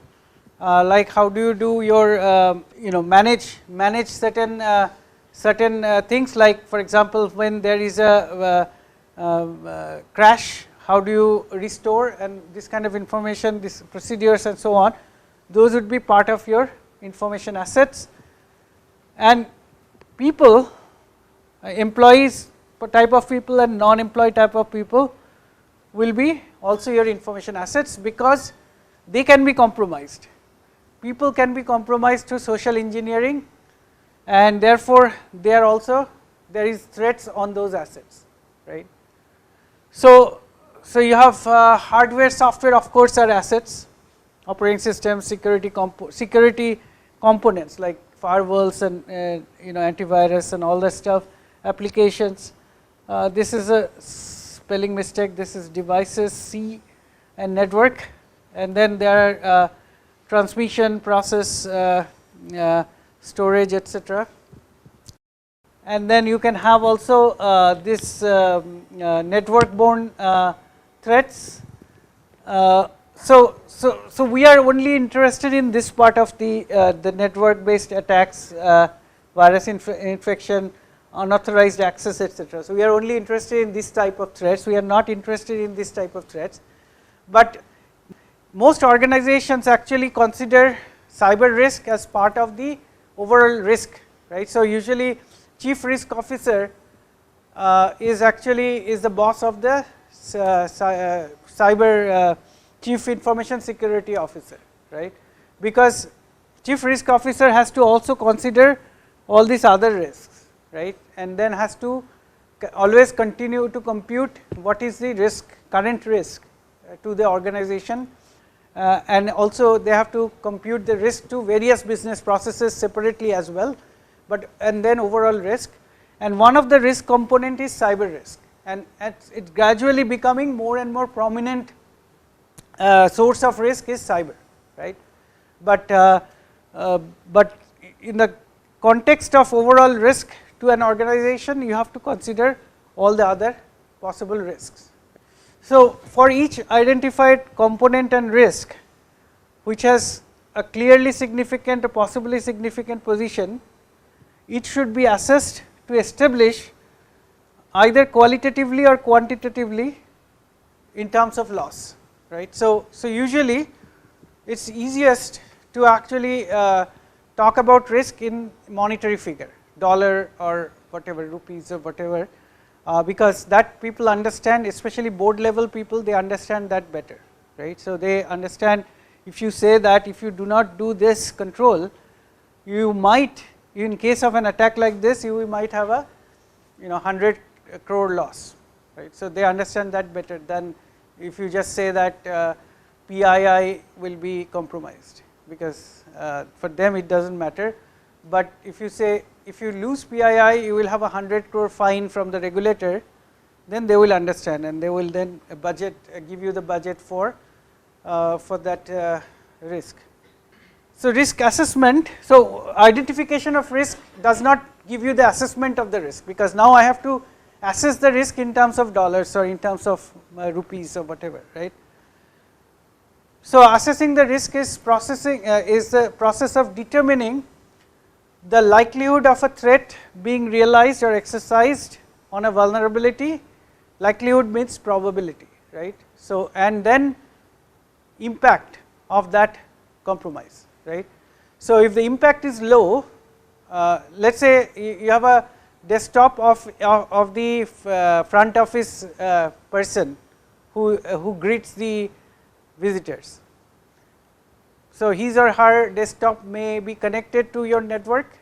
like how do you do your manage certain things, like for example, when there is a crash, how do you restore, and this kind of information, these procedures and so on, those would be part of your information assets. And people, employees type of people and non-employee type of people will be also your information assets, because they can be compromised. People can be compromised through social engineering, and therefore, they are also, there is threats on those assets, right. So you have hardware, software, of course, are assets, operating systems, security components like firewalls and antivirus and all that stuff, applications. This is a spelling mistake, this is devices, C, and network, and then there are transmission, process, storage, etc. And then you can have also this network borne threats. So we are only interested in this part of the network based attacks, virus infection, unauthorized access, etc. So we are only interested in this type of threats, we are not interested in this type of threats. But most organizations actually consider cyber risk as part of the overall risk, right. So usually chief risk officer is the boss of the cyber chief information security officer, right, because chief risk officer has to also consider all these other risks, right, and then has to always continue to compute what is the risk, current risk to the organization, and also they have to compute the risk to various business processes separately as well, and then overall risk. And one of the risk component is cyber risk, and it's gradually becoming more and more prominent source of risk is cyber, right. But in the context of overall risk to an organization, you have to consider all the other possible risks. So for each identified component and risk which has a clearly significant or possibly significant position, it should be assessed to establish either qualitatively or quantitatively in terms of loss, right. So usually it's easiest to actually talk about risk in monetary figure, dollar or whatever, rupees or whatever, because that people understand, especially board level people, they understand that better, right. So they understand, if you say that if you do not do this control, you might, in case of an attack like this, you might have a 100 crore loss, right. So they understand that better than if you just say that PII will be compromised, because for them it does not matter. But if you say, if you lose PII, you will have a 100 crore fine from the regulator, then they will understand, and they will then budget, give you the budget for that risk. So risk assessment, so identification of risk does not give you the assessment of the risk, because now I have to assess the risk in terms of dollars or in terms of rupees or whatever, right. So assessing the risk is the process of determining the likelihood of a threat being realized or exercised on a vulnerability. Likelihood means probability, right. So and then impact of that compromise, right. So if the impact is low, let us say you have a desktop of the front office person who greets the visitors. So his or her desktop may be connected to your network,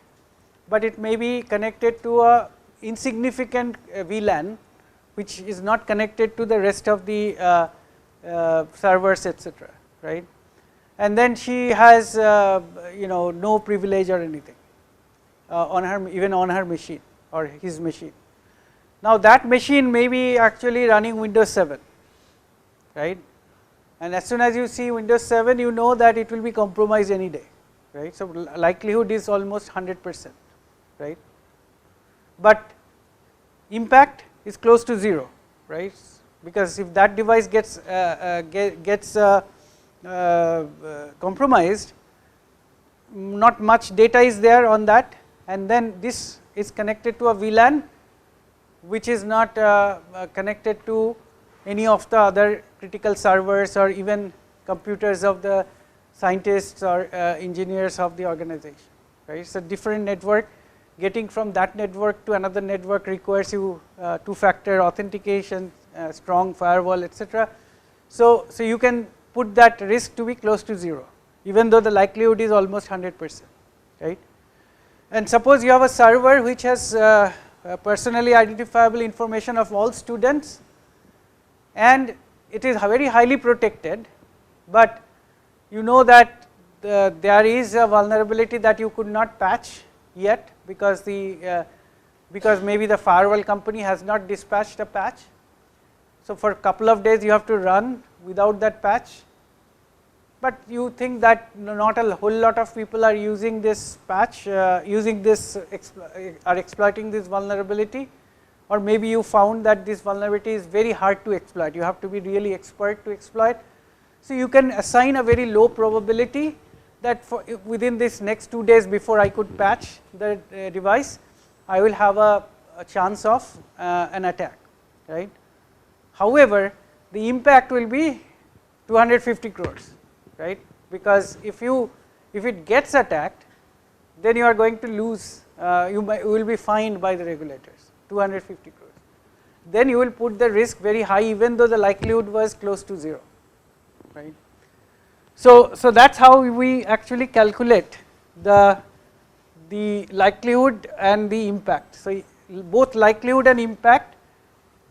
but it may be connected to a insignificant VLAN which is not connected to the rest of the servers, etc., right. And then she has no privilege or anything on her, even on her machine or his machine. Now that machine may be actually running Windows 7, right, and as soon as you see Windows 7, you know that it will be compromised any day, right. So likelihood is almost 100%, right, but impact is close to 0, right, because if that device gets compromised, not much data is there on that, and then this is connected to a VLAN which is not connected to any of the other critical servers or even computers of the scientists or engineers of the organization, right. It's a different network getting from that network to another network requires you two-factor authentication, strong firewall, etc. So you can put that risk to be close to 0, even though the likelihood is almost 100%, right. And suppose you have a server which has personally identifiable information of all students, and it is very highly protected, but you know that there is a vulnerability that you could not patch yet, because because maybe the firewall company has not dispatched a patch. So for a couple of days you have to run without that patch, but you think that not a whole lot of people are using this patch, are exploiting this vulnerability, or maybe you found that this vulnerability is very hard to exploit, you have to be really expert to exploit. So you can assign a very low probability that within this next 2 days before I could patch the device, I will have a chance of an attack, right. However, the impact will be 250 crores, right, because if it gets attacked, then you are going to lose, you will be fined by the regulators 250 crores. Then you will put the risk very high, even though the likelihood was close to 0, right. So that is how we actually calculate the likelihood and the impact. So both likelihood and impact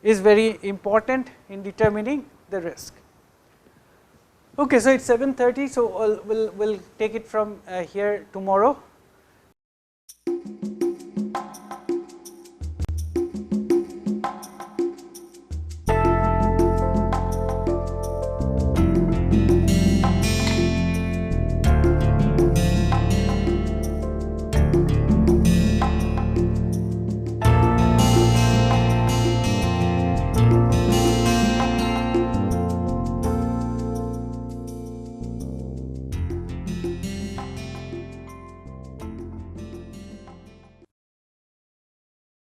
is very important in determining the risk. Okay, so it's 7:30, so we'll take it from here tomorrow.